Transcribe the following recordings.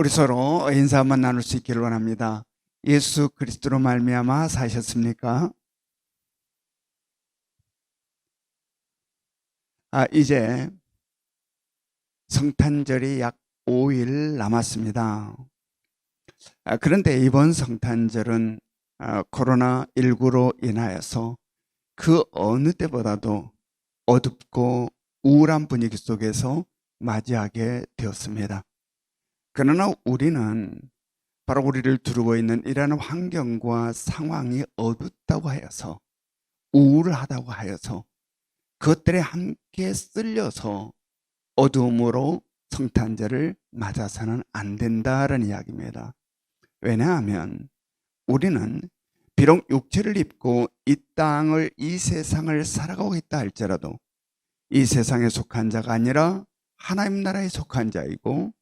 우리 서로 인사 한번 나눌 수 있기를 원합니다. 예수 그리스도로 말미암아 사셨습니까? 이제 성탄절이 약 5일 남았습니다. 그런데 이번 성탄절은 코로나19로 인하여서 그 어느 때보다도 어둡고 우울한 분위기 속에서 맞이하게 되었습니다. 그러나 우리는 바로 우리를 두르고 있는 이러한 환경과 상황이 어둡다고 하여서, 우울하다고 하여서 그것들에 함께 쓸려서 어두움으로 성탄절을 맞아서는 안 된다는 이야기입니다. 왜냐하면 우리는 비록 육체를 입고 이 땅을, 이 세상을 살아가고 있다 할지라도 이 세상에 속한 자가 아니라 하나님 나라에 속한 자이고,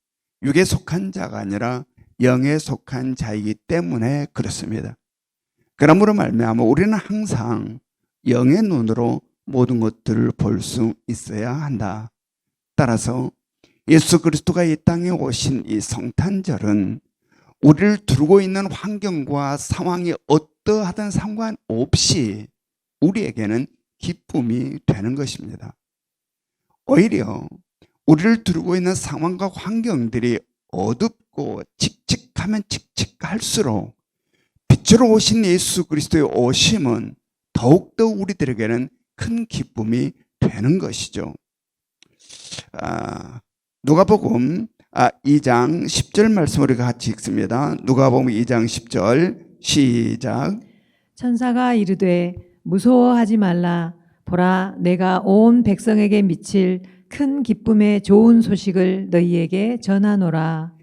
육에 속한 자가 아니라 영에 속한 자이기 때문에 그렇습니다. 그러므로 말미암아 우리는 항상 영의 눈으로 모든 것들을 볼 수 있어야 한다. 따라서 예수 그리스도가 이 땅에 오신 이 성탄절은 우리를 두르고 있는 환경과 상황이 어떠하든 상관없이 우리에게는 기쁨이 되는 것입니다. 오히려 우리를 두르고 있는 상황과 환경들이 어둡고 칙칙하면 칙칙할수록 빛으로 오신 예수 그리스도의 오심은 더욱더 우리들에게는 큰 기쁨이 되는 것이죠. 누가복음 2장 10절 말씀 우리가 같이 읽습니다. 누가복음 2장 10절 시작. 천사가 이르되 무서워하지 말라. 보라, 내가 온 백성에게 미칠 큰 기쁨의 좋은 소식을 너희에게 전하노라.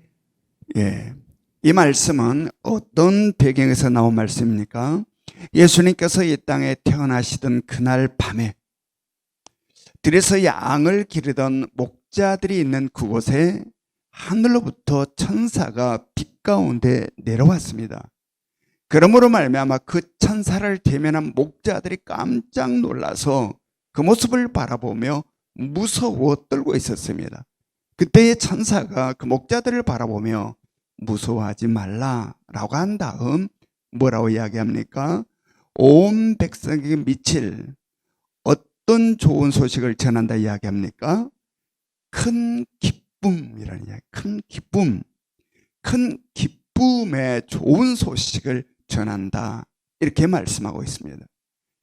이 말씀은 어떤 배경에서 나온 말씀입니까? 예수님께서 이 땅에 태어나시던 그날 밤에 들에서 양을 기르던 목자들이 있는 그곳에 하늘로부터 천사가 빛 가운데 내려왔습니다. 그러므로 말미암아 그 천사를 대면한 목자들이 깜짝 놀라서 그 모습을 바라보며 무서워 떨고 있었습니다. 그때의 천사가 그 목자들을 바라보며 무서워하지 말라라고 한 다음 뭐라고 이야기합니까? 온 백성에게 미칠 어떤 좋은 소식을 전한다 이야기합니까? 큰 기쁨이라는 이야기. 큰 기쁨. 큰 기쁨의 좋은 소식을 전한다. 이렇게 말씀하고 있습니다.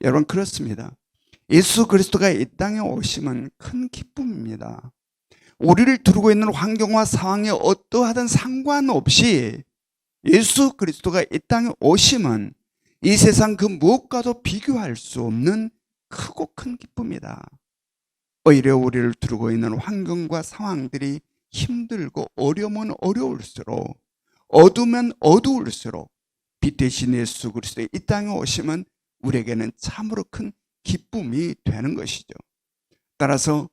여러분, 그렇습니다. 예수 그리스도가 이 땅에 오심은 큰 기쁨입니다. 우리를 두르고 있는 환경과 상황이 어떠하든 상관없이 예수 그리스도가 이 땅에 오심은 이 세상 그 무엇과도 비교할 수 없는 크고 큰 기쁨이다. 오히려 우리를 두르고 있는 환경과 상황들이 힘들고 어려우면 어려울수록, 어두우면 어두울수록 빛 대신 예수 그리스도의 이 땅에 오심은 우리에게는 참으로 큰 기쁨이 되는 것이죠. 따라서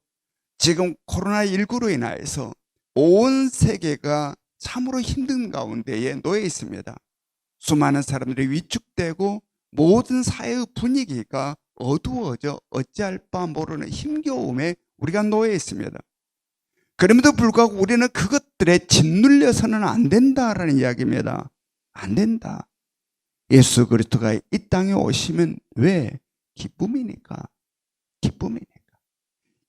지금 코로나19로 인하여서 온 세계가 참으로 힘든 가운데에 놓여 있습니다. 수많은 사람들이 위축되고 모든 사회의 분위기가 어두워져 어찌할 바 모르는 힘겨움에 우리가 놓여 있습니다. 그럼에도 불구하고 우리는 그것들에 짓눌려서는 안 된다라는 이야기입니다. 안 된다. 예수 그리스도가 이 땅에 오시면 왜? 기쁨이니까. 기쁨이니까.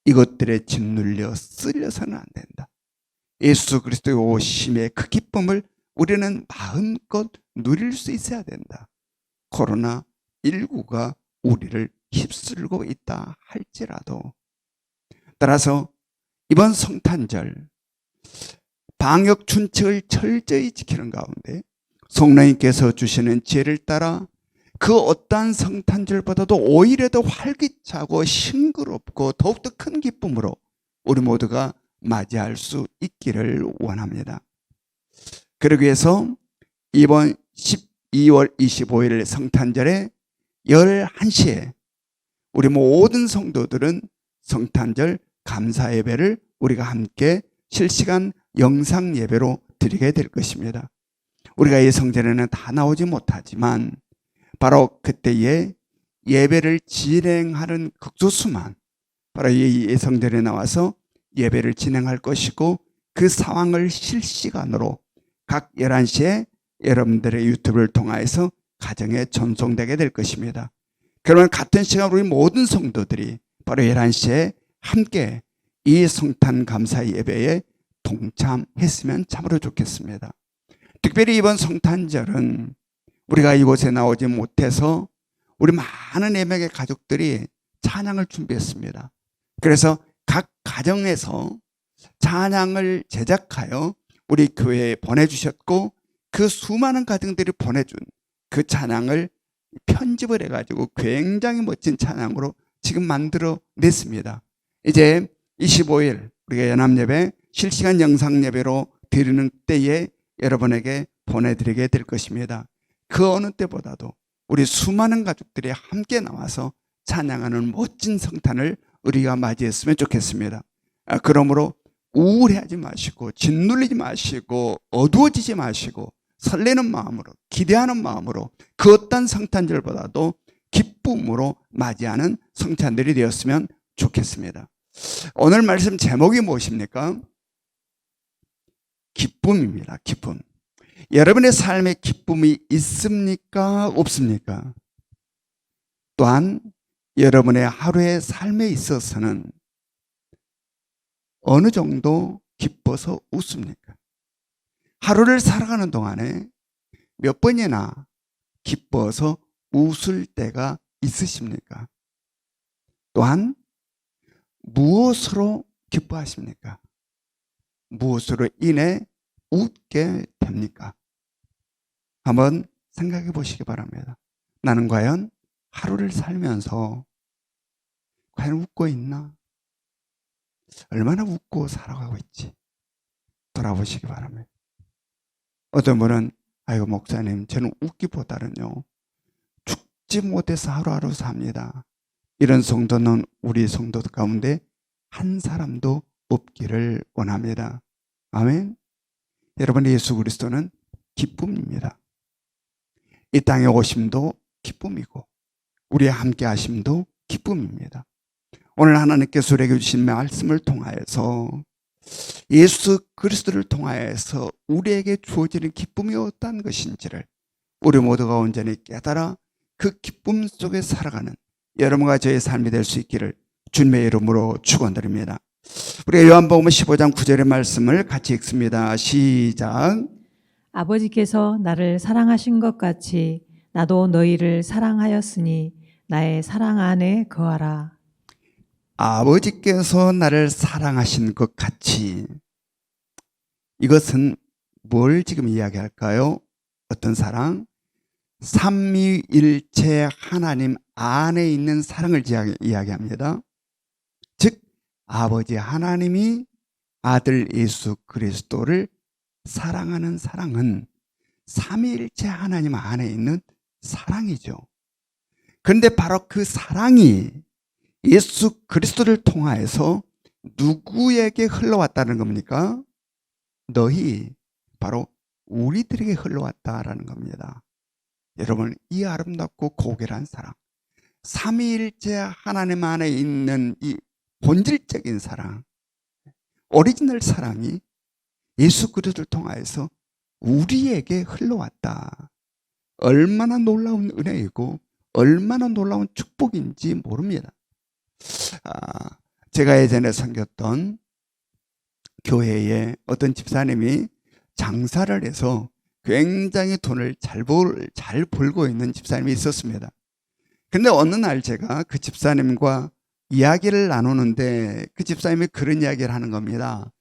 이것들에 짓눌려 쓸려서는 안 된다. 예수 그리스도의 오심의 그 기쁨을 우리는 마음껏 누릴 수 있어야 된다. 코로나19가 우리를 휩쓸고 있다 할지라도. 따라서 이번 성탄절 방역 준칙을 철저히 지키는 가운데 성령님께서 주시는 지혜를 따라 그 어떠한 성탄절보다도 오히려 더 활기차고 싱그럽고 더욱더 큰 기쁨으로 우리 모두가 맞이할 수 있기를 원합니다. 그러기 위해서 이번 12월 25일 성탄절에 11시에 우리 모든 성도들은 성탄절 감사 예배를 우리가 함께 실시간 영상 예배로 드리게 될 것입니다. 우리가 이 성전에는 다 나오지 못하지만 바로 그때에 예배를 진행하는 극소수만 바로 이 성전에 나와서 예배를 진행할 것이고, 그 상황을 실시간으로 각 11시에 여러분들의 유튜브를 통해서 가정에 전송되게 될 것입니다. 그러면 같은 시간 우리 모든 성도들이 바로 11시에 함께 이 성탄 감사 예배에 동참했으면 참으로 좋겠습니다. 특별히 이번 성탄절은 우리가 이곳에 나오지 못해서 우리 많은 예명의 가족들이 찬양을 준비했습니다. 그래서 각 가정에서 찬양을 제작하여 우리 교회에 보내주셨고 그 수많은 가정들이 보내준 그 찬양을 편집을 해가지고 굉장히 멋진 찬양으로 지금 만들어냈습니다. 이제 25일 우리가 연합예배 실시간 영상예배로 드리는 때에 여러분에게 보내드리게 될 것입니다. 그 어느 때보다도 우리 수많은 가족들이 함께 나와서 찬양하는 멋진 성탄을 우리가 맞이했으면 좋겠습니다. 그러므로 우울해하지 마시고 짓눌리지 마시고 어두워지지 마시고 설레는 마음으로 기대하는 마음으로 그 어떤 성탄절보다도 기쁨으로 맞이하는 성탄들이 되었으면 좋겠습니다. 오늘 말씀 제목이 무엇입니까? 기쁨입니다. 기쁨. 여러분의 삶에 기쁨이 있습니까? 없습니까? 또한 여러분의 하루의 삶에 있어서는 어느 정도 기뻐서 웃습니까? 하루를 살아가는 동안에 몇 번이나 기뻐서 웃을 때가 있으십니까? 또한 무엇으로 기뻐하십니까? 무엇으로 인해 웃게 됩니까? 한번 생각해 보시기 바랍니다. 나는 과연 하루를 살면서 과연 웃고 있나? 얼마나 웃고 살아가고 있지? 돌아보시기 바랍니다. 어떤 분은 아이고 목사님 저는 웃기보다는요 죽지 못해서 하루하루 삽니다. 이런 성도는 우리 성도 가운데 한 사람도 없기를 원합니다. 아멘. 여러분 예수 그리스도는 기쁨입니다. 이 땅에 오심도 기쁨이고 우리와 함께 하심도 기쁨입니다. 오늘 하나님께서 우리에게 주신 말씀을 통하여서 예수 그리스도를 통하여서 우리에게 주어지는 기쁨이 어떤 것인지를 우리 모두가 온전히 깨달아 그 기쁨 속에 살아가는 여러분과 저의 삶이 될 수 있기를 주님의 이름으로 축원드립니다. 우리가 요한복음 15장 9절의 말씀을 같이 읽습니다. 시작. 아버지께서 나를 사랑하신 것 같이 나도 너희를 사랑하였으니 나의 사랑 안에 거하라. 아버지께서 나를 사랑하신 것 같이, 이것은 뭘 지금 이야기할까요? 어떤 사랑? 삼위일체 하나님 안에 있는 사랑을 이야기합니다. 즉 아버지 하나님이 아들 예수 그리스도를 사랑하는 사랑은 삼위일체 하나님 안에 있는 사랑이죠. 그런데 바로 그 사랑이 예수 그리스도를 통하여서 누구에게 흘러왔다는 겁니까? 너희, 바로 우리들에게 흘러왔다라는 겁니다. 여러분, 이 아름답고 고결한 사랑, 삼위일체 하나님 안에 있는 이 본질적인 사랑, 오리지널 사랑이 예수 그리스도를 통하여서 우리에게 흘러왔다. 얼마나 놀라운 은혜이고 얼마나 놀라운 축복인지 모릅니다. 제가 예전에 섬겼던 교회에 어떤 집사님이 장사를 해서 굉장히 돈을 잘 벌고 있는 집사님이 있었습니다. 근데 어느 날 제가 그 집사님과 이야기를 나누는데 그 집사님이 그런 이야기를 하는 겁니다.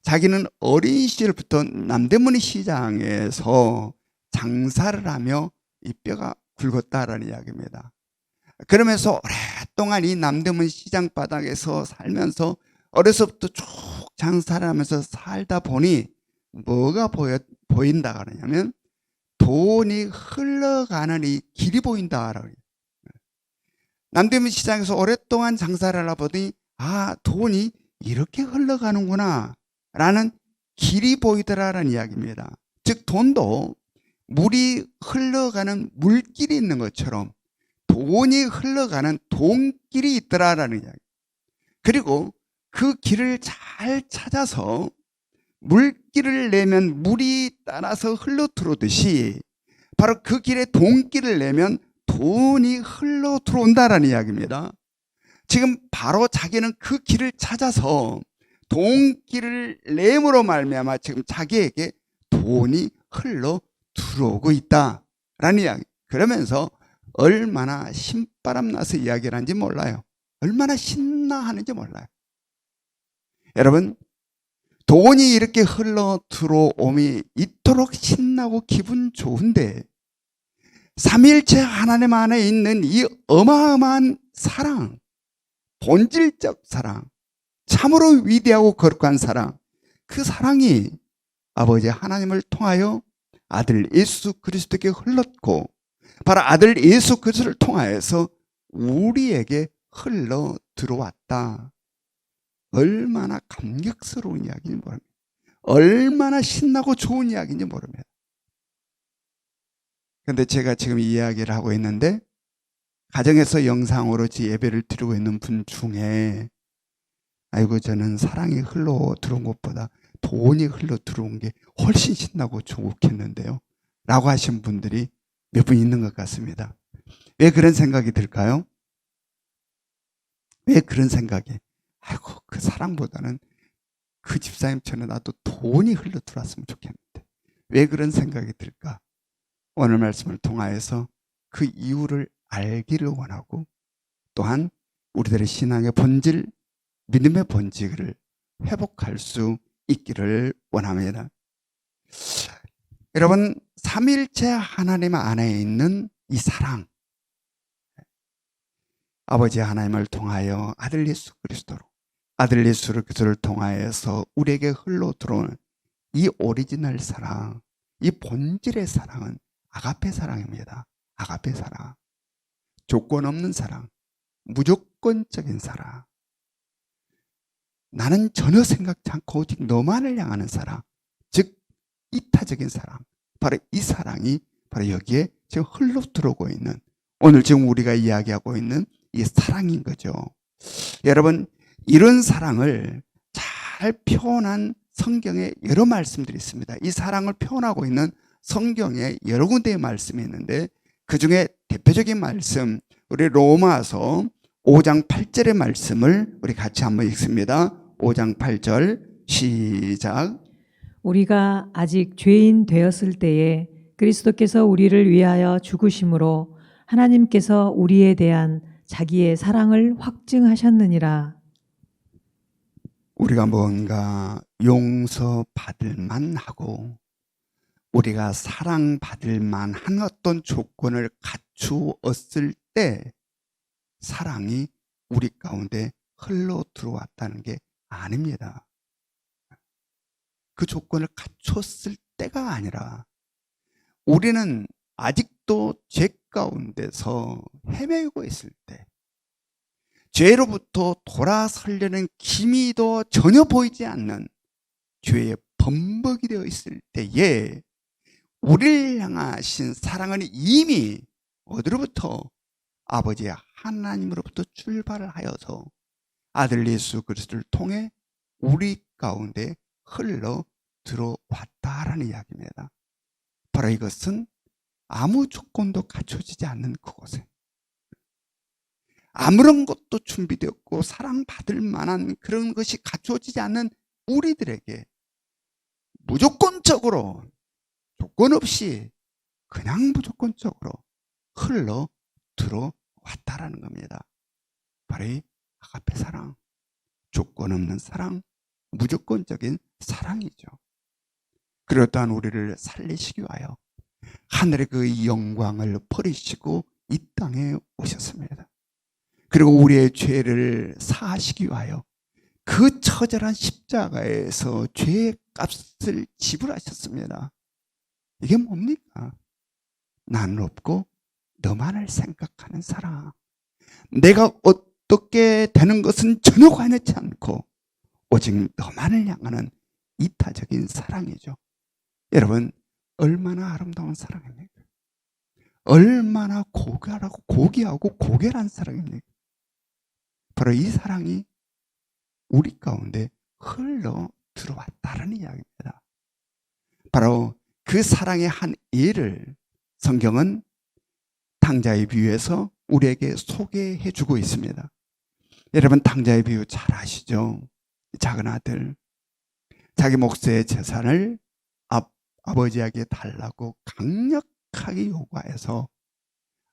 자기는 어린 시절부터 남대문 시장에서 장사를 하며 이 뼈가 굵었다라는 이야기입니다. 그러면서 오랫동안 이 남대문 시장 바닥에서 살면서 어려서부터 쭉 장사를 하면서 살다 보니 뭐가 보인다 그러냐면 돈이 흘러가는 이 길이 보인다. 남대문 시장에서 오랫동안 장사를 하다 보니 돈이 이렇게 흘러가는구나 라는 길이 보이더라라는 이야기입니다. 즉 돈도 물이 흘러가는 물길이 있는 것처럼 돈이 흘러가는 돈길이 있더라라는 이야기. 그리고 그 길을 잘 찾아서 물길을 내면 물이 따라서 흘러 들어오듯이 바로 그 길에 돈길을 내면 돈이 흘러 들어온다라는 이야기입니다. 지금 바로 자기는 그 길을 찾아서 돈길을 내므로 말미암아 지금 자기에게 돈이 흘러 들어오고 있다라는 이야기. 그러면서 얼마나 신바람 나서 이야기를 하는지 몰라요. 얼마나 신나하는지 몰라요. 여러분, 돈이 이렇게 흘러 들어옴이 이토록 신나고 기분 좋은데 삼위일체 하나님 안에 있는 이 어마어마한 사랑, 본질적 사랑, 참으로 위대하고 거룩한 사랑, 그 사랑이 아버지 하나님을 통하여 아들 예수 그리스도께 흘렀고 바로 아들 예수 그리스도를 통하여서 우리에게 흘러 들어왔다. 얼마나 감격스러운 이야기인지 모릅니다. 얼마나 신나고 좋은 이야기인지 모릅니다. 그런데 제가 지금 이 이야기를 하고 있는데 가정에서 영상으로 예배를 드리고 있는 분 중에 아이고 저는 사랑이 흘러 들어온 것보다 돈이 흘러 들어온 게 훨씬 신나고 좋겠는데요 라고 하신 분들이 몇 분 있는 것 같습니다. 왜 그런 생각이 들까요? 왜 그런 생각이? 아이고 그 사랑보다는 그 집사님처럼 나도 돈이 흘러 들어왔으면 좋겠는데 왜 그런 생각이 들까? 오늘 말씀을 통하여서 그 이유를 알기를 원하고 또한 우리들의 신앙의 본질, 믿음의 본질을 회복할 수 있기를 원합니다. 여러분, 삼위일체 하나님 안에 있는 이 사랑, 아버지 하나님을 통하여 아들 예수 그리스도로 아들 예수 그리스도를 통하여서 우리에게 흘러 들어오는 이 오리지널 사랑, 이 본질의 사랑은 아가페 사랑입니다. 아가페 사랑, 조건 없는 사랑, 무조건적인 사랑, 나는 전혀 생각지 않고 오직 너만을 향하는 사랑, 즉 이타적인 사랑, 바로 이 사랑이 바로 여기에 지금 흘러 들어오고 있는 오늘 지금 우리가 이야기하고 있는 이 사랑인 거죠. 여러분, 이런 사랑을 잘 표현한 성경에 여러 말씀들이 있습니다. 이 사랑을 표현하고 있는 성경에 여러 군데의 말씀이 있는데 그 중에 대표적인 말씀, 우리 로마서 5장 8절의 말씀을 우리 같이 한번 읽습니다. 5장 8절 시작. 우리가 아직 죄인 되었을 때에 그리스도께서 우리를 위하여 죽으심으로 하나님께서 우리에 대한 자기의 사랑을 확증하셨느니라. 우리가 뭔가 용서받을 만하고 우리가 사랑받을 만한 어떤 조건을 갖추었을 때 사랑이 우리 가운데 흘러 들어왔다는 게 아닙니다. 그 조건을 갖췄을 때가 아니라 우리는 아직도 죄 가운데서 헤매고 있을 때, 죄로부터 돌아서려는 기미도 전혀 보이지 않는 죄의 범벅이 되어 있을 때에 우리를 향하신 사랑은 이미 어디로부터? 아버지 하나님으로부터 출발을 하여서 아들 예수 그리스도를 통해 우리 가운데 흘러 들어왔다라는 이야기입니다. 바로 이것은 아무 조건도 갖춰지지 않는 그곳에 아무런 것도 준비되었고 사랑받을 만한 그런 것이 갖춰지지 않는 우리들에게 무조건적으로 조건 없이 그냥 무조건적으로 흘러 들어왔다라는 겁니다. 바로 이 아가페 사랑, 조건 없는 사랑, 무조건적인 사랑이죠. 그리고 또한 우리를 살리시기 위하여 하늘의 그 영광을 버리시고 이 땅에 오셨습니다. 그리고 우리의 죄를 사하시기 위하여 그 처절한 십자가에서 죄의 값을 지불하셨습니다. 이게 뭡니까? 나는 없고 너만을 생각하는 사랑. 내가 어떻게 되는 것은 전혀 관여치 않고 오직 너만을 향하는 이타적인 사랑이죠. 여러분, 얼마나 아름다운 사랑입니까? 얼마나 고귀하고 고결한 사랑입니까? 바로 이 사랑이 우리 가운데 흘러 들어왔다는 이야기입니다. 바로 그 사랑의 한 예를 성경은 탕자의 비유에서 우리에게 소개해 주고 있습니다. 여러분, 탕자의 비유 잘 아시죠? 작은 아들, 자기 몫의 재산을 아버지에게 달라고 강력하게 요구해서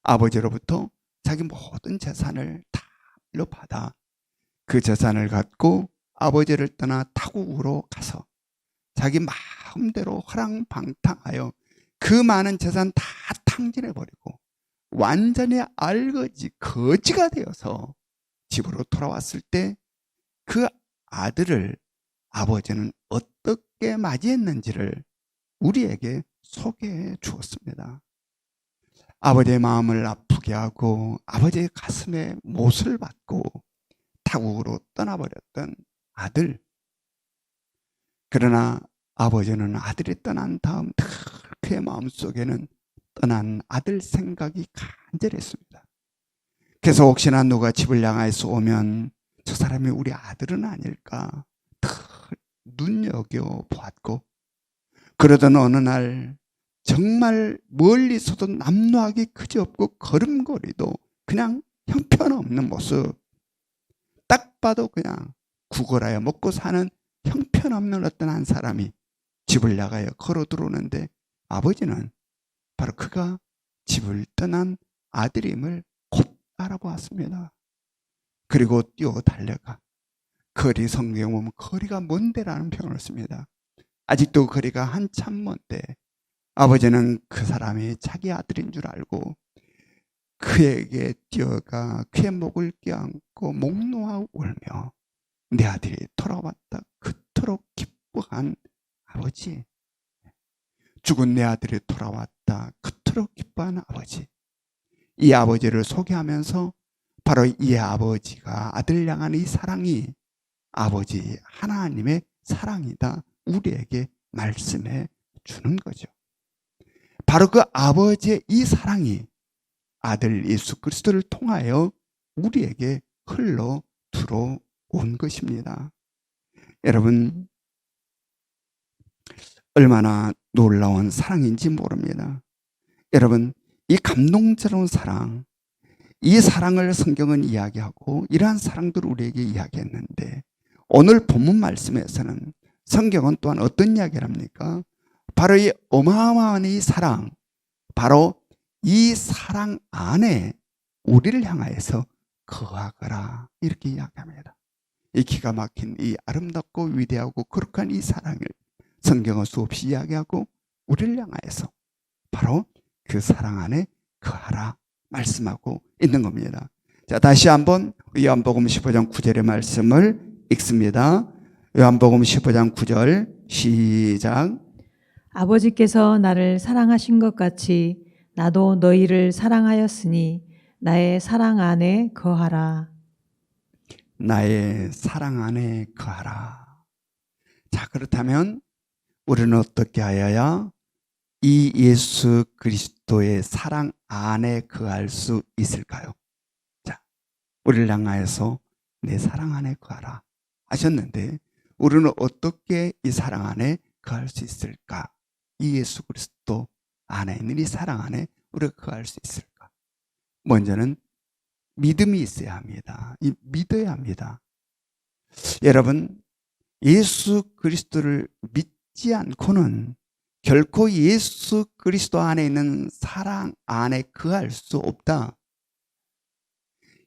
아버지로부터 자기 모든 재산을 다 빌려받아 그 재산을 갖고 아버지를 떠나 타국으로 가서 자기 마음대로 허랑방탕하여 그 많은 재산 다 탕진해버리고 완전히 알거지 거지가 되어서 집으로 돌아왔을 때 그 아들을 아버지는 어떻게 맞이했는지를 우리에게 소개해 주었습니다. 아버지의 마음을 아프게 하고 아버지의 가슴에 못을 받고 타국으로 떠나버렸던 아들. 그러나 아버지는 아들이 떠난 다음 그의 마음속에는 떠난 아들 생각이 간절했습니다. 그래서 혹시나 누가 집을 향해서 오면 저 사람이 우리 아들은 아닐까 눈여겨보았고, 그러던 어느 날 정말 멀리서도 남루하기 그지없고 걸음걸이도 그냥 형편없는 모습, 딱 봐도 그냥 구걸하여 먹고 사는 형편없는 어떤 한 사람이 집을 나가여 걸어 들어오는데 아버지는 바로 그가 집을 떠난 아들임을 곧 알아보았습니다. 그리고 뛰어 달려가 거리, 성경에 보면 거리가 먼데라는 표현을 씁니다. 아직도 거리가 한참 먼데 아버지는 그 사람이 자기 아들인 줄 알고 그에게 뛰어가 그의 목을 껴안고 목 놓아 울며 내 아들이 돌아왔다 그토록 기뻐한 아버지, 죽은 내 아들이 돌아왔다 그토록 기뻐한 아버지, 이 아버지를 소개하면서 바로 이 아버지가 아들 향한 이 사랑이 아버지 하나님의 사랑이다 우리에게 말씀해 주는 거죠. 바로 그 아버지의 이 사랑이 아들 예수 그리스도를 통하여 우리에게 흘러 들어온 것입니다. 여러분, 얼마나 놀라운 사랑인지 모릅니다. 여러분, 이 감동스러운 사랑, 이 사랑을 성경은 이야기하고 이러한 사랑들을 우리에게 이야기했는데 오늘 본문 말씀에서는 성경은 또한 어떤 이야기를 합니까? 바로 이 어마어마한 이 사랑, 바로 이 사랑 안에 우리를 향하여서 거하거라 이렇게 이야기합니다. 이 기가 막힌 이 아름답고 위대하고 거룩한 이 사랑을 성경은 수없이 이야기하고 우리를 향하여서 바로 그 사랑 안에 거하라 말씀하고 있는 겁니다. 자, 다시 한번 요한복음 15장 9절의 말씀을 읽습니다. 요한복음 15장 9절 시작. 아버지께서 나를 사랑하신 것 같이 나도 너희를 사랑하였으니 나의 사랑 안에 거하라. 나의 사랑 안에 거하라. 자, 그렇다면 우리는 어떻게 하여야 이 예수 그리스도의 사랑 안에 거할 수 있을까요? 자, 우리를 향하여서 내 사랑 안에 거하라 하셨는데 우리는 어떻게 이 사랑 안에 거할 수 있을까? 이 예수 그리스도 안에 있는 이 사랑 안에 우리가 거할 수 있을까? 먼저는 믿음이 있어야 합니다. 믿어야 합니다. 여러분, 예수 그리스도를 믿지 않고는 결코 예수 그리스도 안에 있는 사랑 안에 거할 수 없다.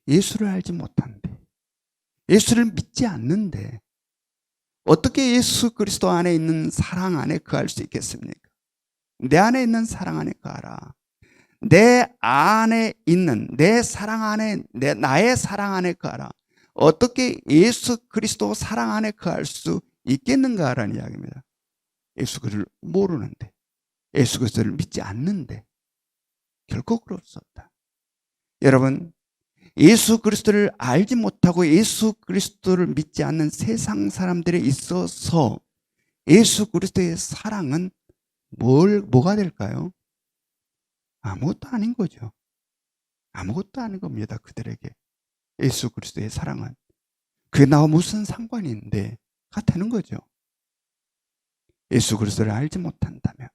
예수를 알지 못한데, 예수를 믿지 않는데 어떻게 예수 그리스도 안에 있는 사랑 안에 거할 수 있겠습니까? 내 안에 있는 사랑 안에 거하라. 내 안에 있는 내 사랑 안에 나의 사랑 안에 거하라. 어떻게 예수 그리스도 사랑 안에 거할 수 있겠는가라는 이야기입니다. 예수 그리스도를 모르는데, 예수 그리스도를 믿지 않는데 결코 그럴 수 없다. 여러분, 예수 그리스도를 알지 못하고 예수 그리스도를 믿지 않는 세상 사람들에 있어서 예수 그리스도의 사랑은 뭐가 될까요? 아무것도 아닌 거죠. 아무것도 아닌 겁니다. 그들에게 예수 그리스도의 사랑은 그게 나와 무슨 상관이 있는데 같다는 거죠. 예수 그리스도를 알지 못한다면,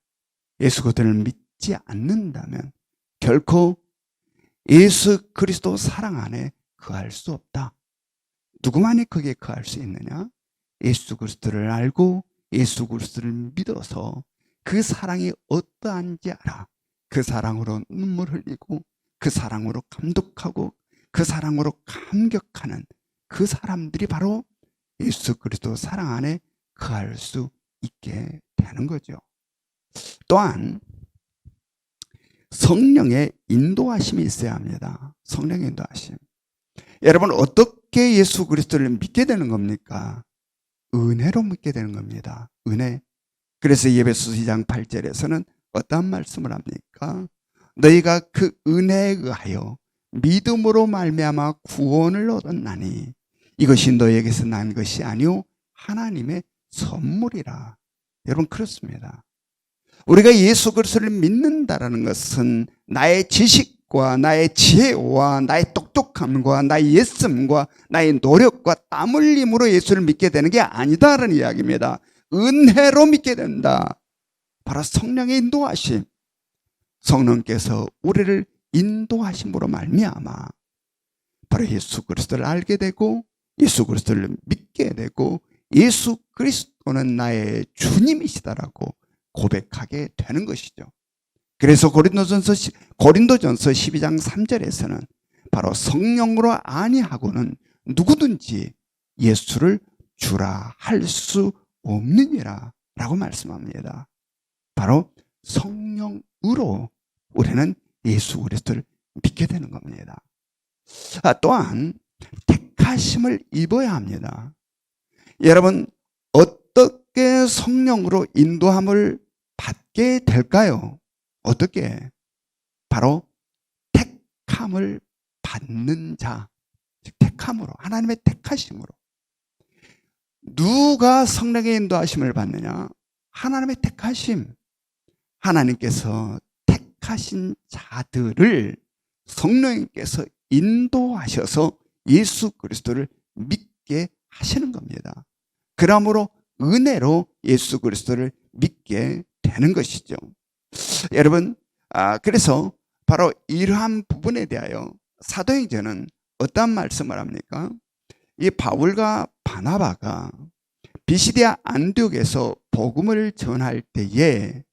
예수 그리스도를 믿지 않는다면 결코 예수 그리스도 사랑 안에 거할 수 없다. 누구만이 거기에 거할 수 있느냐? 예수 그리스도를 알고 예수 그리스도를 믿어서 그 사랑이 어떠한지 알아. 그 사랑으로 눈물 흘리고 그 사랑으로 감독하고 그 사랑으로 감격하는 그 사람들이 바로 예수 그리스도 사랑 안에 거할 수 있게 되는 거죠. 또한 성령의 인도하심이 있어야 합니다. 성령의 인도하심. 여러분, 어떻게 예수 그리스도를 믿게 되는 겁니까? 은혜로 믿게 되는 겁니다. 은혜. 그래서 에베소서 2장 8절에서는 어떤 말씀을 합니까? 너희가 그 은혜에 의하여 믿음으로 말미암아 구원을 얻었나니 이것이 너희에게서 난 것이 아니요 하나님의 선물이라. 여러분, 그렇습니다. 우리가 예수 그리스도를 믿는다라는 것은 나의 지식과 나의 지혜와 나의 똑똑함과 나의 예씀과 나의 노력과 땀 흘림으로 예수를 믿게 되는 게 아니다라는 이야기입니다. 은혜로 믿게 된다. 바로 성령의 인도하심. 성령께서 우리를 인도하심으로 말미암아 바로 예수 그리스도를 알게 되고 예수 그리스도를 믿게 되고 예수 그리스도는 나의 주님이시다라고 고백하게 되는 것이죠. 그래서 고린도전서 12장 3절에서는 바로 성령으로 아니하고는 누구든지 예수를 주라 할 수 없느니라 라고 말씀합니다. 바로 성령으로 우리는 예수 그리스도를 믿게 되는 겁니다. 또한 택하심을 입어야 합니다. 여러분, 어떻게 성령으로 인도함을 받게 될까요? 어떻게? 바로 택함을 받는 자, 즉 택함으로, 하나님의 택하심으로. 누가 성령의 인도하심을 받느냐? 하나님의 택하심. 하나님께서 택하신 자들을 성령님께서 인도하셔서 예수 그리스도를 믿게 하시는 겁니다. 그러므로 은혜로 예수 그리스도를 믿게 되는 것이죠. 여러분, 그래서 바로 이러한 부분에 대하여 사도행전은 어떤 말씀을 합니까? 이 바울과 바나바가 비시디아 안디옥에서 복음을 전할 때에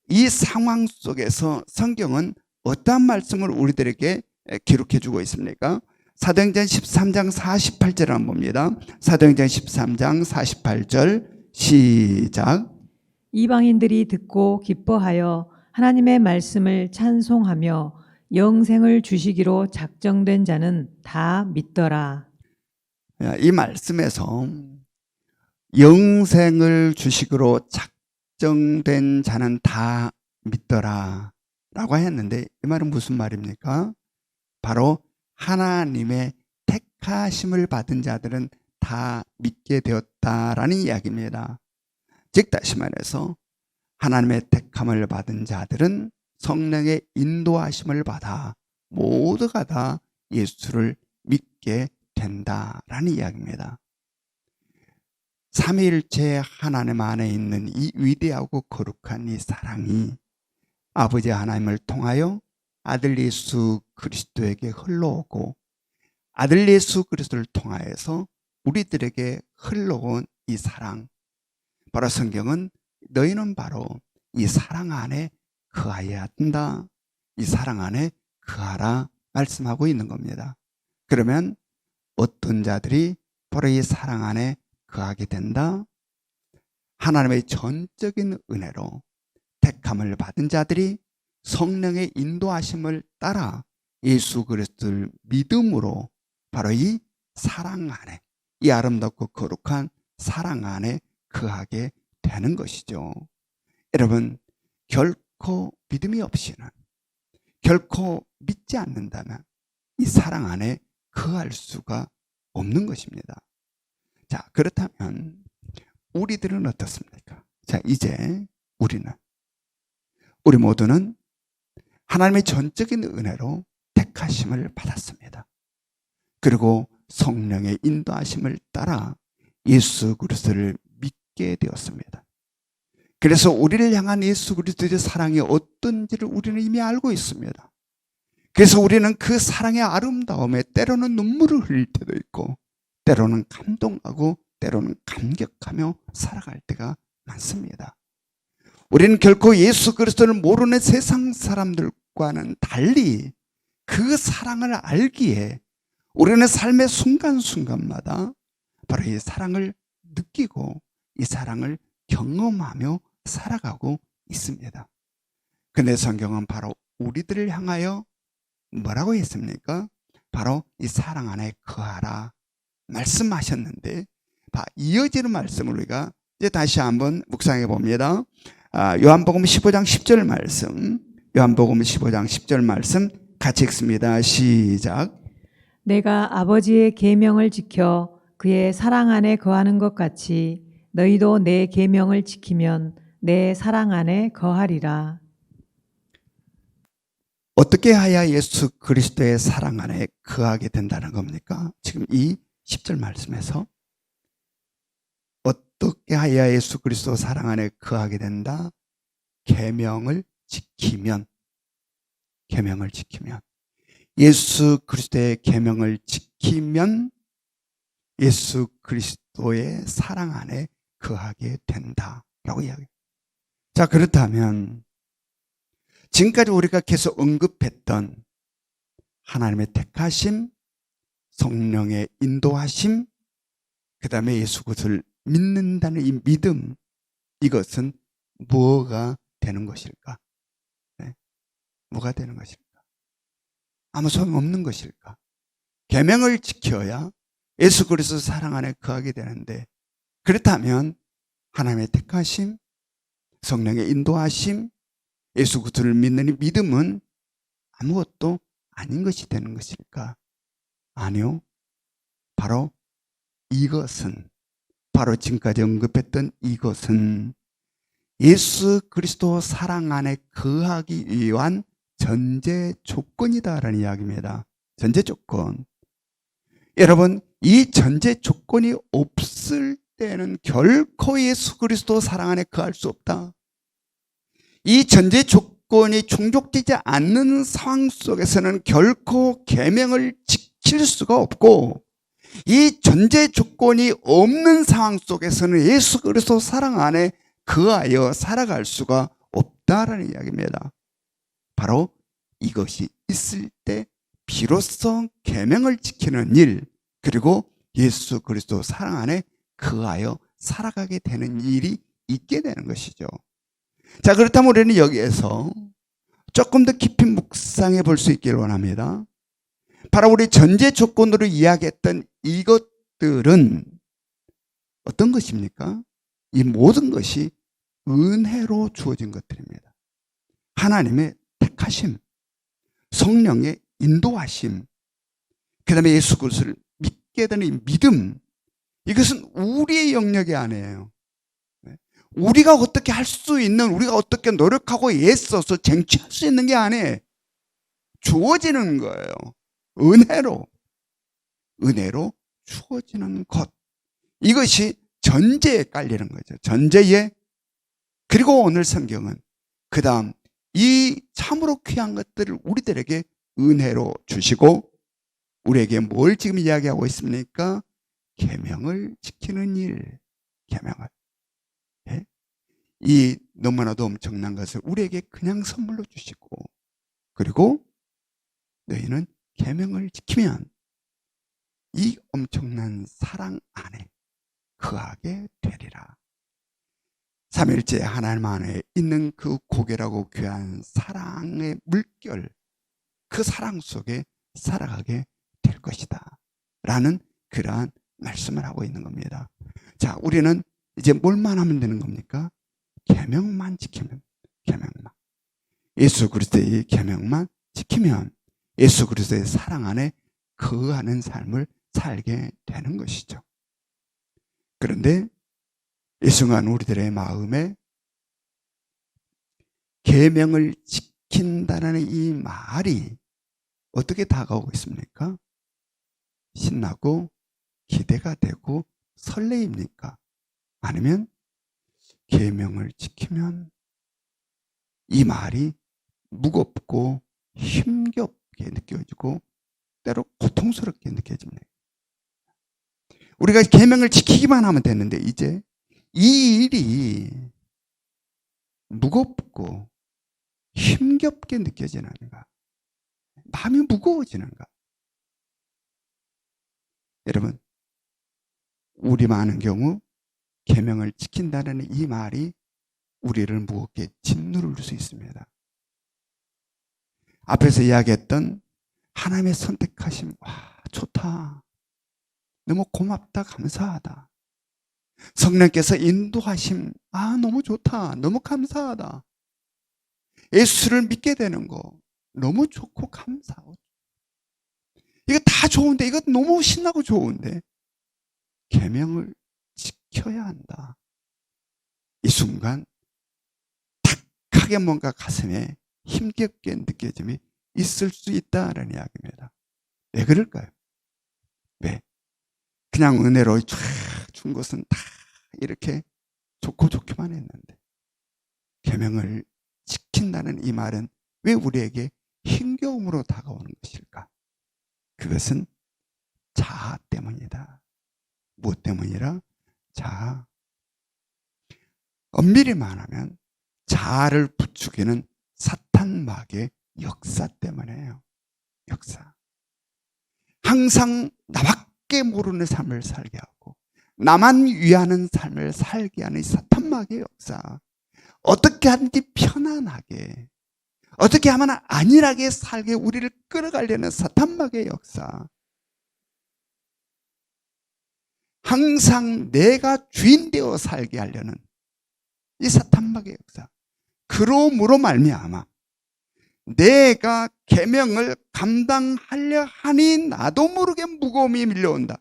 이 상황 속에서 성경은 어떠한 말씀을 우리들에게 기록해 주고 있습니까? 사도행전 13장 48절을 한번 봅니다. 사도행전 13장 48절 시작. 이방인들이 듣고 기뻐하여 하나님의 말씀을 찬송하며 영생을 주시기로 작정된 자는 다 믿더라. 이 말씀에서 영생을 주시기로 작정된 자는 다 믿더라 라고 했는데 이 말은 무슨 말입니까? 바로 하나님의 택하심을 받은 자들은 다 믿게 되었다라는 이야기입니다. 즉 다시 말해서 하나님의 택함을 받은 자들은 성령의 인도하심을 받아 모두가 다 예수를 믿게 된다라는 이야기입니다. 삼위일체 하나님 안에 있는 이 위대하고 거룩한 이 사랑이 아버지 하나님을 통하여 아들 예수 그리스도에게 흘러오고 아들 예수 그리스도를 통하여서 우리들에게 흘러온 이 사랑, 바로 성경은 너희는 바로 이 사랑 안에 거하여야 한다, 이 사랑 안에 거하라 말씀하고 있는 겁니다. 그러면 어떤 자들이 바로 이 사랑 안에 거하게 된다? 하나님의 전적인 은혜로 택함을 받은 자들이 성령의 인도하심을 따라 예수 그리스도를 믿음으로 바로 이 사랑 안에, 이 아름답고 거룩한 사랑 안에 거하게 되는 것이죠. 여러분, 결코 믿음이 없이는, 결코 믿지 않는다면 이 사랑 안에 거할 수가 없는 것입니다. 자, 그렇다면 우리들은 어떻습니까? 자, 이제 우리 모두는 하나님의 전적인 은혜로 택하심을 받았습니다. 그리고 성령의 인도하심을 따라 예수 그리스도를 믿게 되었습니다. 그래서 우리를 향한 예수 그리스도의 사랑이 어떤지를 우리는 이미 알고 있습니다. 그래서 우리는 그 사랑의 아름다움에 때로는 눈물을 흘릴 때도 있고, 때로는 감동하고, 때로는 감격하며 살아갈 때가 많습니다. 우리는 결코 예수 그리스도를 모르는 세상 사람들과는 달리 그 사랑을 알기에 우리는 삶의 순간순간마다 바로 이 사랑을 느끼고 이 사랑을 경험하며 살아가고 있습니다. 근데 성경은 바로 우리들을 향하여 뭐라고 했습니까? 바로 이 사랑 안에 거하라 말씀하셨는데, 이어지는 말씀을 우리가 이제 다시 한번 묵상해 봅니다. 요한복음 15장 10절 말씀, 요한복음 15장 10절 말씀 같이 읽습니다. 시작. 내가 아버지의 계명을 지켜 그의 사랑 안에 거하는 것 같이 너희도 내 계명을 지키면 내 사랑 안에 거하리라. 어떻게 하야 예수 그리스도의 사랑 안에 거하게 된다는 겁니까? 지금 이 10절 말씀에서 어떻게 하야 예수 그리스도 사랑 안에 거하게 된다? 계명을 지키면, 계명을 지키면, 예수 그리스도의 계명을 지키면 예수 그리스도의 사랑 안에 거하게 된다라고 이야기해요. 자, 그렇다면 지금까지 우리가 계속 언급했던 하나님의 택하심, 성령의 인도하심, 그 다음에 예수 그리스도를 믿는다는 이 믿음, 이것은 뭐가 되는 것일까? 네? 뭐가 되는 것일까? 아무 소용없는 것일까? 계명을 지켜야 예수 그리스도 사랑 안에 거하게 되는데, 그렇다면 하나님의 택하심, 성령의 인도하심, 예수 그리스도를 믿는 이 믿음은 아무것도 아닌 것이 되는 것일까? 아니요. 바로 이것은, 바로 지금까지 언급했던 이것은 예수 그리스도 사랑 안에 거하기 위한 전제 조건이다라는 이야기입니다. 전제 조건. 여러분, 이 전제 조건이 없을 때는 결코 예수 그리스도 사랑 안에 거할 수 없다. 이 전제 조건이 충족되지 않는 상황 속에서는 결코 계명을 지킬 수가 없고, 이 전제 조건이 없는 상황 속에서는 예수 그리스도 사랑 안에 거하여 살아갈 수가 없다라는 이야기입니다. 바로 이것이 있을 때 비로소 계명을 지키는 일, 그리고 예수 그리스도 사랑 안에 거하여 살아가게 되는 일이 있게 되는 것이죠. 자, 그렇다면 우리는 여기에서 조금 더 깊이 묵상해 볼 수 있기를 원합니다. 바로 우리 전제 조건으로 이야기했던 이것들은 어떤 것입니까? 이 모든 것이 은혜로 주어진 것들입니다. 하나님의 택하심, 성령의 인도하심, 그 다음에 예수 그리스도를 믿게 되는 이 믿음, 이것은 우리의 영역이 아니에요. 우리가 어떻게 할 수 있는, 우리가 어떻게 노력하고 애써서 쟁취할 수 있는 게 아니에요. 주어지는 거예요. 은혜로 주어지는 것. 이것이 전제에 깔리는 거죠. 전제에. 그리고 오늘 성경은 그 다음 이 참으로 귀한 것들을 우리들에게 은혜로 주시고, 우리에게 뭘 지금 이야기하고 있습니까? 계명을 지키는 일. 계명을. 예? 이 너무나도 엄청난 것을 우리에게 그냥 선물로 주시고, 그리고 너희는 계명을 지키면 이 엄청난 사랑 안에 거하게 되리라. 삼일째 하나님 안에 있는 그 고결하고 귀한 사랑의 물결, 그 사랑 속에 살아가게 될 것이다 라는 그러한 말씀을 하고 있는 겁니다. 자, 우리는 이제 뭘만 하면 되는 겁니까? 계명만 지키면, 계명만, 예수 그리스도의 계명만 지키면 예수 그리스도의 사랑 안에 거하는 삶을 살게 되는 것이죠. 그런데 이 순간 우리들의 마음에 계명을 지킨다는 이 말이 어떻게 다가오고 있습니까? 신나고 기대가 되고 설레입니까? 아니면 계명을 지키면 이 말이 무겁고 힘겹게 느껴지고 때로 고통스럽게 느껴집니다. 우리가 계명을 지키기만 하면 되는데 이제 이 일이 무겁고 힘겹게 느껴지는가? 마음이 무거워지는가? 여러분, 우리 많은 경우 계명을 지킨다는 이 말이 우리를 무겁게 짓누를 수 있습니다. 앞에서 이야기했던 하나님의 선택하심, 와, 좋다. 너무 고맙다, 감사하다. 성령께서 인도하심, 아, 너무 좋다, 너무 감사하다. 예수를 믿게 되는 거 너무 좋고 감사하고. 이거 다 좋은데, 이거 너무 신나고 좋은데 계명을 지켜야 한다. 이 순간 탁하게 뭔가 가슴에 힘겹게 느껴짐이 있을 수 있다라는 이야기입니다. 왜 그럴까요? 왜? 그냥 은혜로 쫙 준 것은 다 이렇게 좋고 좋기만 했는데 계명을 지킨다는 이 말은 왜 우리에게 힘겨움으로 다가오는 것일까? 그것은 자아 때문이다. 무엇 때문이라? 자아. 엄밀히 말하면 자아를 부추기는 사탄마귀의 역사 때문에요. 역사. 항상 나밖에 모르는 삶을 살게 하고 나만 위하는 삶을 살게 하는 사탄마귀의 역사. 어떻게 하든지 편안하게, 어떻게 하면 안일하게 살게 우리를 끌어가려는 사탄마귀의 역사. 항상 내가 주인 되어 살게 하려는 이 사탄마귀의 역사. 그러므로 말미암아 내가 계명을 감당하려 하니 나도 모르게 무거움이 밀려온다.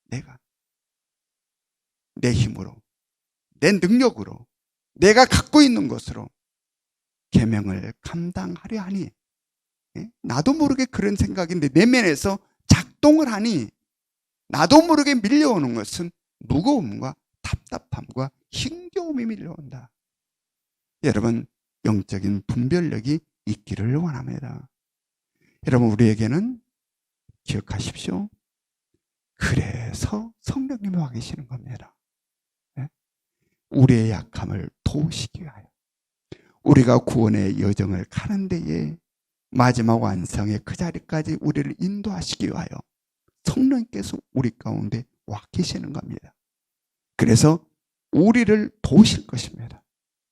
내가 내 힘으로, 내 능력으로, 내가 갖고 있는 것으로 계명을 감당하려 하니 나도 모르게 그런 생각인데 내면에서 작동을 하니 나도 모르게 밀려오는 것은 무거움과 답답함과 힘겨움이 밀려온다. 여러분, 영적인 분별력이 있기를 원합니다. 여러분, 우리에게는 기억하십시오. 그래서 성령님이 와 계시는 겁니다. 우리의 약함을 도우시기 위하여, 우리가 구원의 여정을 가는 데에 마지막 완성의 그 자리까지 우리를 인도하시기 위하여 성령께서 우리 가운데 와 계시는 겁니다. 그래서 우리를 도우실 것입니다.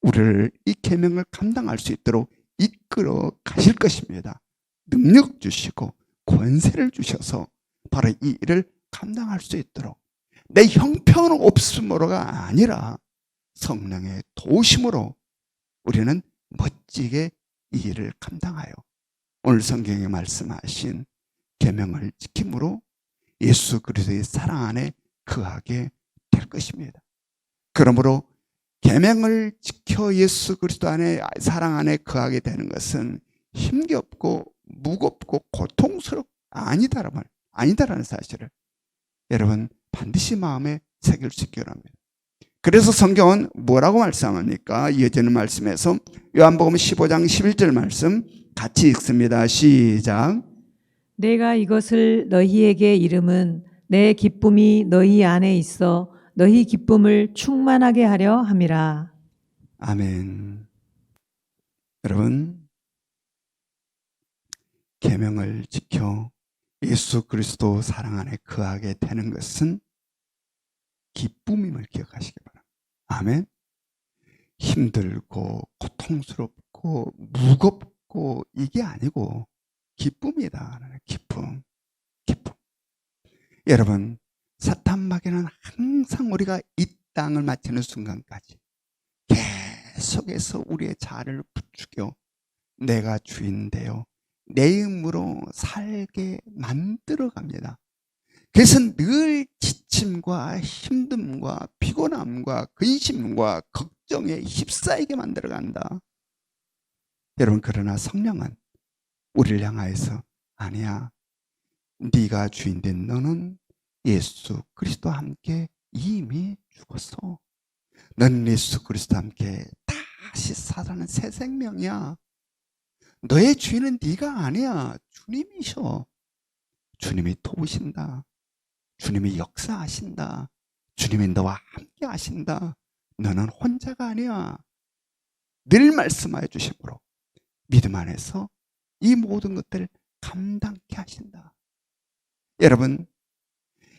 우리를 이 계명을 감당할 수 있도록 이끌어 가실 것입니다. 능력 주시고 권세를 주셔서 바로 이 일을 감당할 수 있도록 내 형편 없음으로가 아니라 성령의 도우심으로 우리는 멋지게 이 일을 감당하여 오늘 성경에 말씀하신 계명을 지킴으로 예수 그리스도의 사랑 안에 거하게 될 것입니다. 그러므로 계명을 지켜 예수 그리스도 안에 사랑 안에 거하게 되는 것은 힘겹고 무겁고 고통스럽고 아니다라는 사실을 여러분 반드시 마음에 새길 수 있기 바랍니다. 그래서 성경은 뭐라고 말씀합니까? 이어지는 말씀에서 요한복음 15장 11절 말씀 같이 읽습니다. 시작. 내가 이것을 너희에게 이름은 내 기쁨이 너희 안에 있어 너희 기쁨을 충만하게 하려 함이라. 아멘. 여러분, 계명을 지켜 예수 그리스도 사랑 안에 거하게 되는 것은 기쁨임을 기억하시기 바랍니다. 아멘. 힘들고 고통스럽고 무겁고 이게 아니고 기쁨이다. 기쁨. 여러분, 사탄마귀는 항상 우리가 이 땅을 마치는 순간까지 계속해서 우리의 자아를 부추겨 내가 주인 되어 내 힘으로 살게 만들어 갑니다. 그래서 늘 지침과 힘듦과 피곤함과 근심과 걱정에 휩싸이게 만들어 간다. 여러분, 그러나 성령은 우리를 향하여서 아니야, 네가 주인 된 너는 예수 그리스도와 함께 이미 죽었어. 넌 예수 그리스도와 함께 다시 살아나는 새 생명이야. 너의 주인은 네가 아니야. 주님이셔. 주님이 도우신다. 주님이 역사하신다. 주님이 너와 함께 하신다. 너는 혼자가 아니야. 늘 말씀하여 주심으로 믿음 안에서 이 모든 것들을 감당케 하신다. 여러분,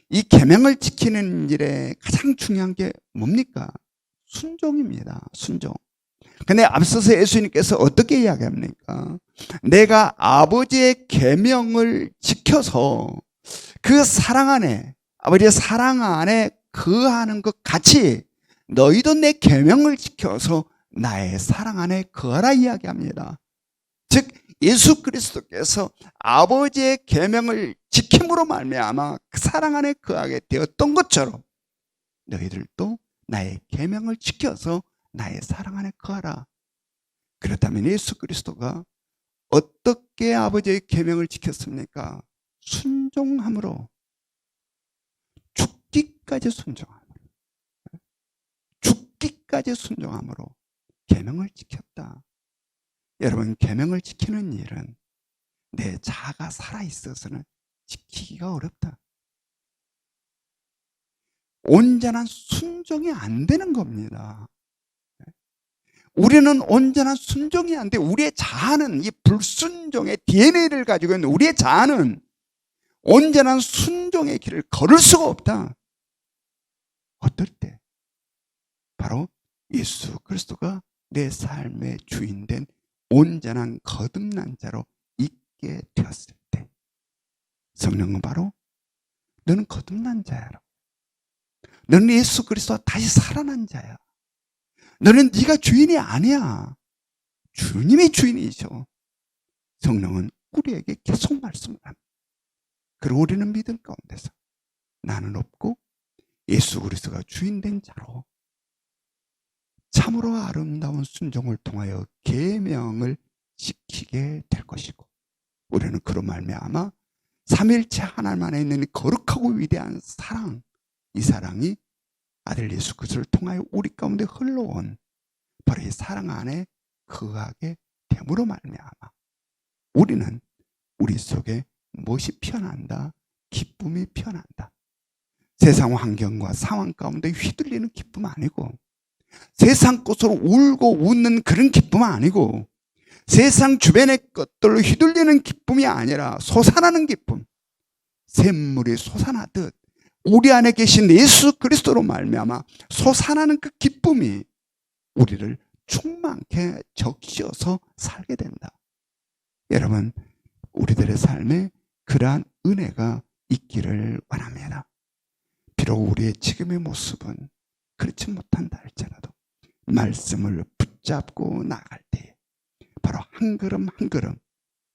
이 계명을 지키는 일에 가장 중요한 게 뭡니까? 순종입니다. 순종. 근데 앞서서 예수님께서 어떻게 이야기합니까? 내가 아버지의 계명을 지켜서 그 사랑 안에, 아버지의 사랑 안에 거하는 것 같이 너희도 내 계명을 지켜서 나의 사랑 안에 거하라 이야기합니다. 즉 예수 그리스도께서 아버지의 계명을 지킴으로 말미암아 그 사랑 안에 거하게 되었던 것처럼 너희들도 나의 계명을 지켜서 나의 사랑 안에 거하라. 그렇다면 예수 그리스도가 어떻게 아버지의 계명을 지켰습니까? 순종함으로, 죽기까지 순종함으로, 죽기까지 순종함으로 계명을 지켰다. 여러분, 계명을 지키는 일은 내 자아가 살아있어서는 지키기가 어렵다. 온전한 순종이 안 되는 겁니다. 우리는 온전한 순종이 안 돼. 우리의 자아는 이 불순종의 DNA를 가지고 있는 우리의 자아는 온전한 순종의 길을 걸을 수가 없다. 어떨 때? 바로 예수 그리스도가 내 삶의 주인된 온전한 거듭난 자로 있게 되었을 때, 성령은 바로 너는 거듭난 자야. 너는 예수 그리스도와 다시 살아난 자야. 너는 네가 주인이 아니야. 주님이 주인이죠. 성령은 우리에게 계속 말씀을 합니다. 그리고 우리는 믿음 가운데서 나는 없고 예수 그리스도가 주인된 자로 참으로 아름다운 순종을 통하여 계명을 지키게 될 것이고, 우리는 그로 말미암아 삼일체 하나님 안에 있는 거룩하고 위대한 사랑, 이 사랑이 아들 예수 그리스도를 통하여 우리 가운데 흘러온 바로 이 사랑 안에 거하게 됨으로 말미암아 우리는 우리 속에 무엇이 피어난다? 기쁨이 피어난다. 세상 환경과 상황 가운데 휘둘리는 기쁨 아니고, 세상 것으로 울고 웃는 그런 기쁨 아니고, 세상 주변의 것들로 휘둘리는 기쁨이 아니라 솟아나는 기쁨, 샘물이 솟아나듯 우리 안에 계신 예수 그리스도로 말미암아 솟아나는 그 기쁨이 우리를 충만케 적셔서 살게 된다. 여러분, 우리들의 삶에 그러한 은혜가 있기를 원합니다. 비록 우리의 지금의 모습은 그렇지 못한다 할지라도 말씀을 붙잡고 나갈 때 바로 한 걸음 한 걸음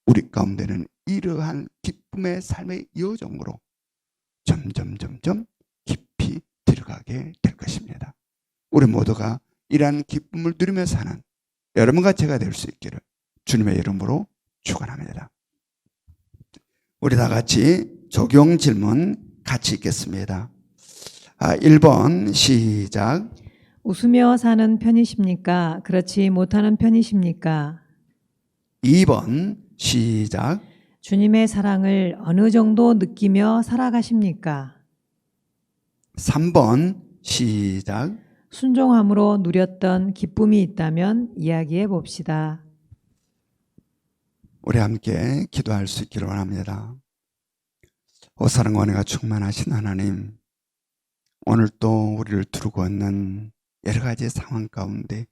우리 가운데는 이러한 기쁨의 삶의 여정으로 점점 깊이 들어가게 될 것입니다. 우리 모두가 이러한 기쁨을 누리며 사는 여러분과 제가 될 수 있기를 주님의 이름으로 축원합니다. 우리 다 같이 적용 질문 같이 읽겠습니다. 1번 시작. 웃으며 사는 편이십니까? 그렇지 못하는 편이십니까? 2번 시작. 주님의 사랑을 어느 정도 느끼며 살아가십니까? 3번 시작. 순종함으로 누렸던 기쁨이 있다면 이야기해 봅시다. 우리 함께 기도할 수 있기를 원합니다. 사랑과 은혜가 충만하신 하나님, 오늘 또 우리를 두르고 있는 여러 가지 상황 가운데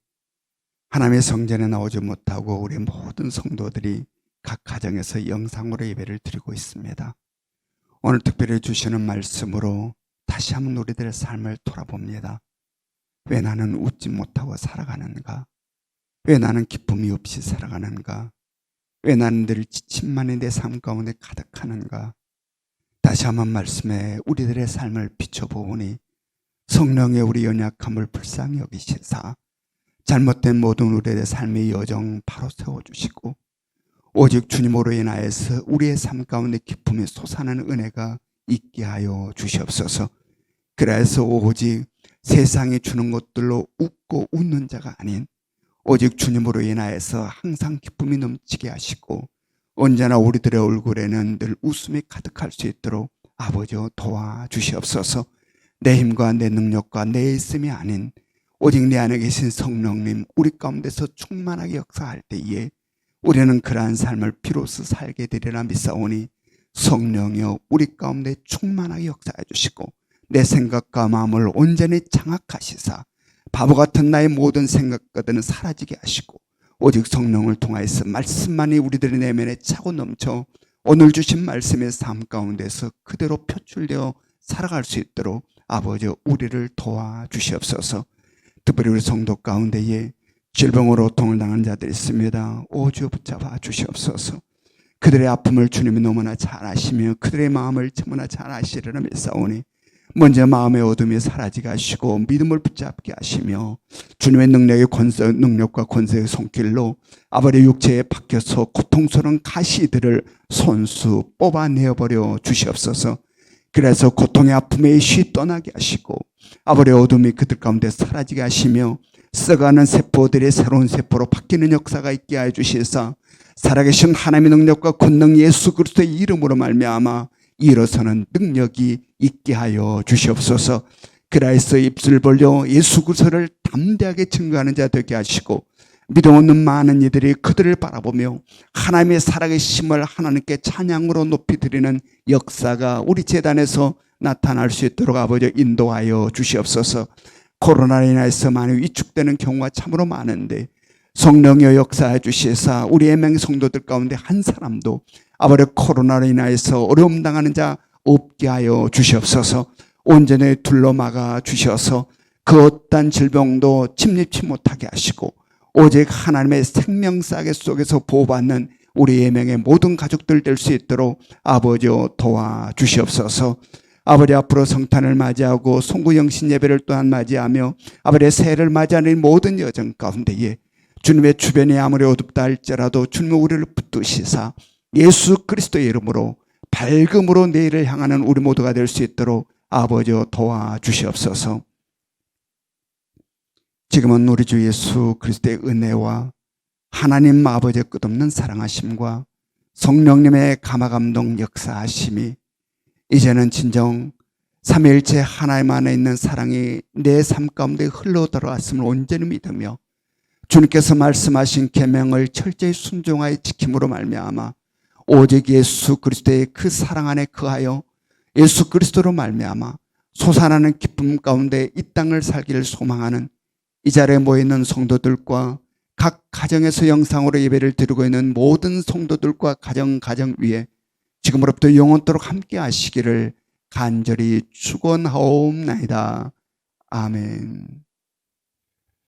하나님의 성전에 나오지 못하고 우리 모든 성도들이 각 가정에서 영상으로 예배를 드리고 있습니다. 오늘 특별히 주시는 말씀으로 다시 한번 우리들의 삶을 돌아봅니다. 왜 나는 웃지 못하고 살아가는가? 왜 나는 기쁨이 없이 살아가는가? 왜 나는 늘 지침만이 내 삶 가운데 가득하는가? 다시 한번 말씀에 우리들의 삶을 비춰보니 성령의 우리 연약함을 불쌍히 여기시사 잘못된 모든 우리의 삶의 여정 바로 세워주시고 오직 주님으로 인하여서 우리의 삶 가운데 기쁨이 솟아나는 은혜가 있게 하여 주시옵소서. 그래서 오직 세상이 주는 것들로 웃고 웃는 자가 아닌 오직 주님으로 인하여서 항상 기쁨이 넘치게 하시고 언제나 우리들의 얼굴에는 늘 웃음이 가득할 수 있도록 아버지여 도와주시옵소서. 내 힘과 내 능력과 내 있음이 아닌 오직 내 안에 계신 성령님 우리 가운데서 충만하게 역사할 때에 우리는 그러한 삶을 비로소 살게 되리라 믿사오니 성령이여 우리 가운데 충만하게 역사해 주시고 내 생각과 마음을 온전히 장악하시사 바보 같은 나의 모든 생각과들은 사라지게 하시고 오직 성령을 통하여서 말씀만이 우리들의 내면에 차고 넘쳐 오늘 주신 말씀의 삶 가운데서 그대로 표출되어 살아갈 수 있도록 아버지 우리를 도와주시옵소서. 특별히 우리 성도 가운데에 질병으로 고통을 당한 자들이 있습니다. 오주 붙잡아 주시옵소서. 그들의 아픔을 주님이 너무나 잘 아시며 그들의 마음을 너무나 잘 아시려는 믿사오니 먼저 마음의 어둠이 사라지게 하시고 믿음을 붙잡게 하시며 주님의 능력과 권세의 손길로 아버지의 육체에 박혀서 고통스러운 가시들을 손수 뽑아내어버려 주시옵소서. 그래서 고통의 아픔의 쉬 떠나게 하시고 아버지의 어둠이 그들 가운데 사라지게 하시며 썩어가는 세포들이 새로운 세포로 바뀌는 역사가 있게 하여 주시사 살아계신 하나님의 능력과 권능 예수 그리스도의 이름으로 말미암아 일어서는 능력이 있게 하여 주시옵소서. 그라이스 입술 벌려 예수 그리스도를 담대하게 증거하는 자 되게 하시고 믿음 없는 많은 이들이 그들을 바라보며 하나님의 살아계심을 하나님께 찬양으로 높이 드리는 역사가 우리 재단에서 나타날 수 있도록 아버지 인도하여 주시옵소서. 코로나로 인해서 많이 위축되는 경우가 참으로 많은데 성령의 역사해 주시사 우리의 명 성도들 가운데 한 사람도 아버지 코로나로 인하여서 어려움 당하는 자 없게 하여 주시옵소서. 온전히 둘러막아 주셔서 그 어떤 질병도 침입치 못하게 하시고 오직 하나님의 생명싸개 속에서 보호받는 우리 예명의 모든 가족들 될 수 있도록 아버지여 도와주시옵소서. 아버지 앞으로 성탄을 맞이하고 송구영신 예배를 또한 맞이하며 아버지의 새해를 맞이하는 모든 여정 가운데에 주님의 주변이 아무리 어둡다 할지라도 주님은 우리를 붙드시사 예수 그리스도의 이름으로 밝음으로 내일을 향하는 우리 모두가 될 수 있도록 아버지여 도와주시옵소서. 지금은 우리 주 예수 그리스도의 은혜와 하나님 아버지의 끝없는 사랑하심과 성령님의 감화감동 역사하심이 이제는 진정 삼위일체 하나님 안에 있는 사랑이 내 삶 가운데 흘러 들어왔음을 온전히 믿으며 주님께서 말씀하신 계명을 철저히 순종하여 지킴으로 말미암아 오직 예수 그리스도의 그 사랑 안에 거하여 예수 그리스도로 말미암아 솟아나는 기쁨 가운데 이 땅을 살기를 소망하는 이 자리에 모여있는 성도들과 각 가정에서 영상으로 예배를 드리고 있는 모든 성도들과 가정 위에 지금으로부터 영원토록 함께 하시기를 간절히 축원하옵나이다. 아멘.